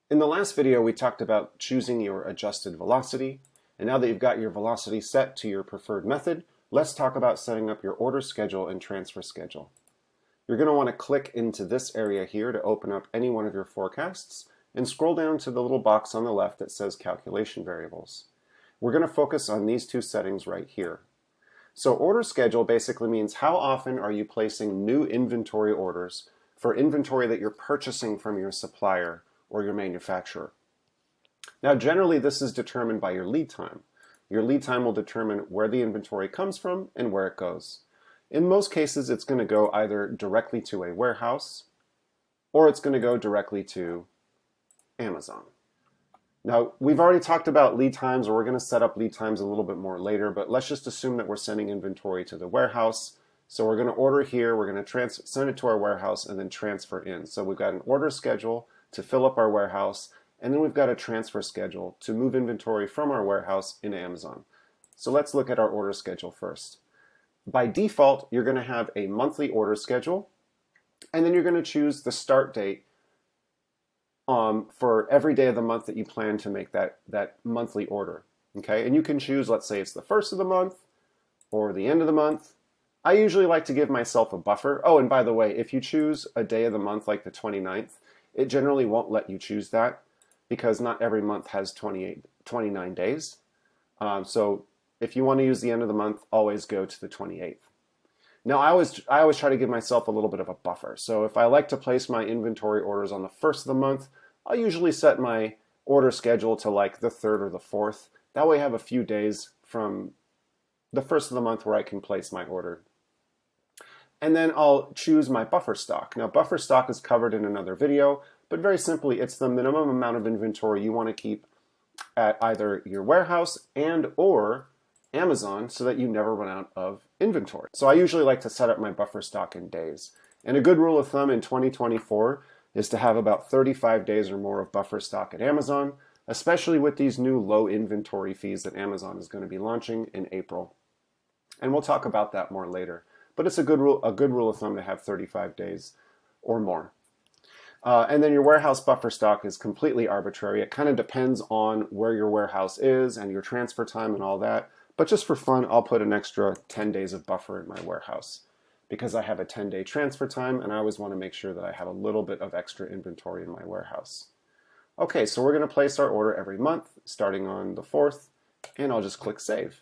In the last video, we talked about choosing your adjusted velocity. And now that you've got your velocity set to your preferred method, let's talk about setting up your order schedule and transfer schedule. You're going to want to click into this area here to open up any one of your forecasts and scroll down to the little box on the left that says Calculation Variables. We're going to focus on these two settings right here. So order schedule basically means how often are you placing new inventory orders for inventory that you're purchasing from your supplier or your manufacturer. Now generally this is determined by your lead time. Your lead time will determine where the inventory comes from and where it goes. In most cases it's going to go either directly to a warehouse or it's going to go directly to Amazon. Now we've already talked about lead times, or we're going to set up lead times a little bit more later, but let's just assume that we're sending inventory to the warehouse. So we're going to order here, we're going to send it to our warehouse and then transfer in. So we've got an order schedule to fill up our warehouse, and then we've got a transfer schedule to move inventory from our warehouse into Amazon. So let's look at our order schedule first. By default, you're going to have a monthly order schedule, and then you're going to choose the start date for every day of the month that you plan to make that monthly order. Okay, and you can choose, let's say it's the first of the month or the end of the month. I usually like to give myself a buffer. Oh, and by the way, if you choose a day of the month like the 29th, it generally won't let you choose that because not every month has 29 days. So if you want to use the end of the month, always go to the 28th. Now I always try to give myself a little bit of a buffer. So if I like to place my inventory orders on the first of the month, I'll usually set my order schedule to like the 3rd or the 4th. That way I have a few days from the first of the month where I can place my order. And then I'll choose my buffer stock. Now buffer stock is covered in another video, but very simply it's the minimum amount of inventory you want to keep at either your warehouse and or Amazon so that you never run out of inventory. So I usually like to set up my buffer stock in days. And a good rule of thumb in 2024 is to have about 35 days or more of buffer stock at Amazon, especially with these new low inventory fees that Amazon is going to be launching in April. And we'll talk about that more later. But it's a good rule of thumb to have 35 days or more. And then your warehouse buffer stock is completely arbitrary. It kind of depends on where your warehouse is and your transfer time and all that. But just for fun, I'll put an extra 10 days of buffer in my warehouse because I have a 10-day transfer time and I always want to make sure that I have a little bit of extra inventory in my warehouse. Okay, so we're going to place our order every month starting on the 4th, and I'll just click Save.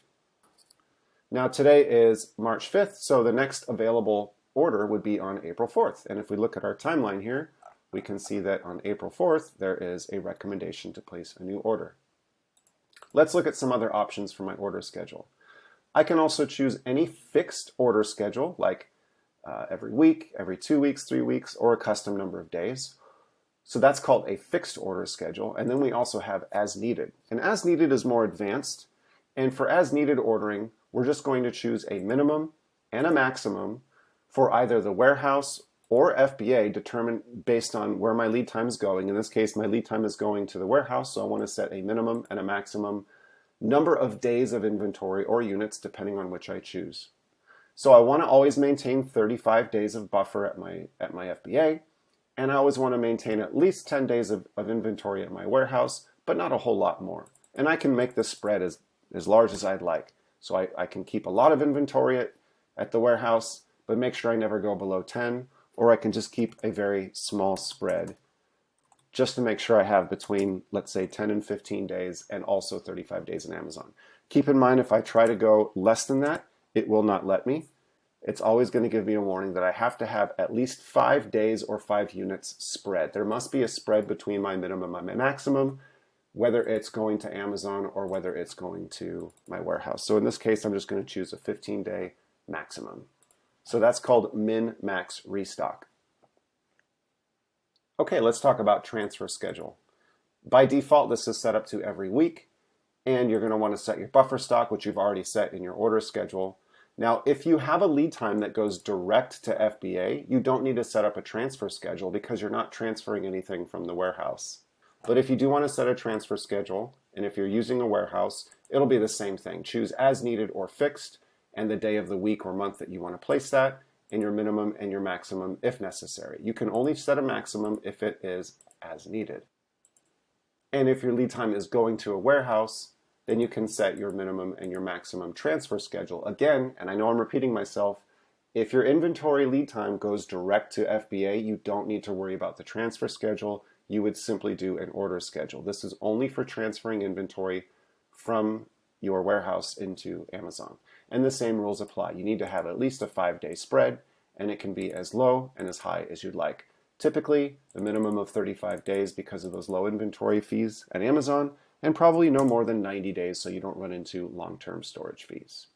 Now today is March 5th, so the next available order would be on April 4th. And if we look at our timeline here, we can see that on April 4th, there is a recommendation to place a new order. Let's look at some other options for my order schedule. I can also choose any fixed order schedule, like every week, every 2 weeks, 3 weeks, or a custom number of days. So that's called a fixed order schedule. And then we also have as needed. And as needed is more advanced. And for as needed ordering, we're just going to choose a minimum and a maximum for either the warehouse or FBA determined based on where my lead time is going. In this case, my lead time is going to the warehouse, so I want to set a minimum and a maximum number of days of inventory or units depending on which I choose. So I want to always maintain 35 days of buffer at my FBA, and I always want to maintain at least 10 days of inventory at my warehouse, but not a whole lot more. And I can make this spread as large as I'd like. So I can keep a lot of inventory at the warehouse, but make sure I never go below 10, or I can just keep a very small spread just to make sure I have between, let's say, 10 and 15 days and also 35 days in Amazon. Keep in mind, if I try to go less than that, it will not let me. It's always going to give me a warning that I have to have at least 5 days or 5 units spread. There must be a spread between my minimum and my maximum, whether it's going to Amazon or whether it's going to my warehouse. So in this case, I'm just going to choose a 15-day maximum. So that's called min-max restock. Okay, let's talk about transfer schedule. By default, this is set up to every week, and you're going to want to set your buffer stock, which you've already set in your order schedule. Now, if you have a lead time that goes direct to FBA, you don't need to set up a transfer schedule because you're not transferring anything from the warehouse. But if you do want to set a transfer schedule, and if you're using a warehouse, it'll be the same thing. Choose as needed or fixed, and the day of the week or month that you want to place that, and your minimum and your maximum if necessary. You can only set a maximum if it is as needed. And if your lead time is going to a warehouse, then you can set your minimum and your maximum transfer schedule. Again, and I know I'm repeating myself, if your inventory lead time goes direct to FBA, you don't need to worry about the transfer schedule. You would simply do an order schedule. This is only for transferring inventory from your warehouse into Amazon. And the same rules apply. You need to have at least a 5-day spread, and it can be as low and as high as you'd like. Typically, a minimum of 35 days because of those low inventory fees at Amazon, and probably no more than 90 days so you don't run into long-term storage fees.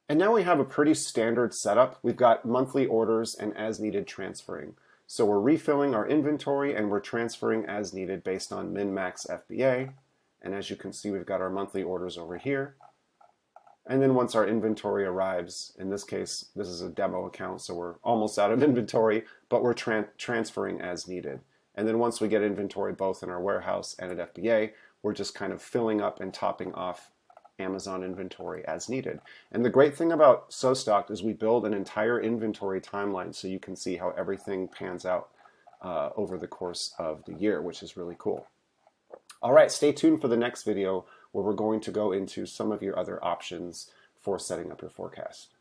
And now we have a pretty standard setup. We've got monthly orders and as-needed transferring. So we're refilling our inventory and we're transferring as needed based on min-max FBA. And as you can see, we've got our monthly orders over here. And then once our inventory arrives, in this case, this is a demo account, so we're almost out of inventory, but we're transferring as needed. And then once we get inventory both in our warehouse and at FBA, we're just kind of filling up and topping off Amazon inventory as needed. And the great thing about SoStocked is we build an entire inventory timeline so you can see how everything pans out over the course of the year, which is really cool. All right, stay tuned for the next video where we're going to go into some of your other options for setting up your forecast.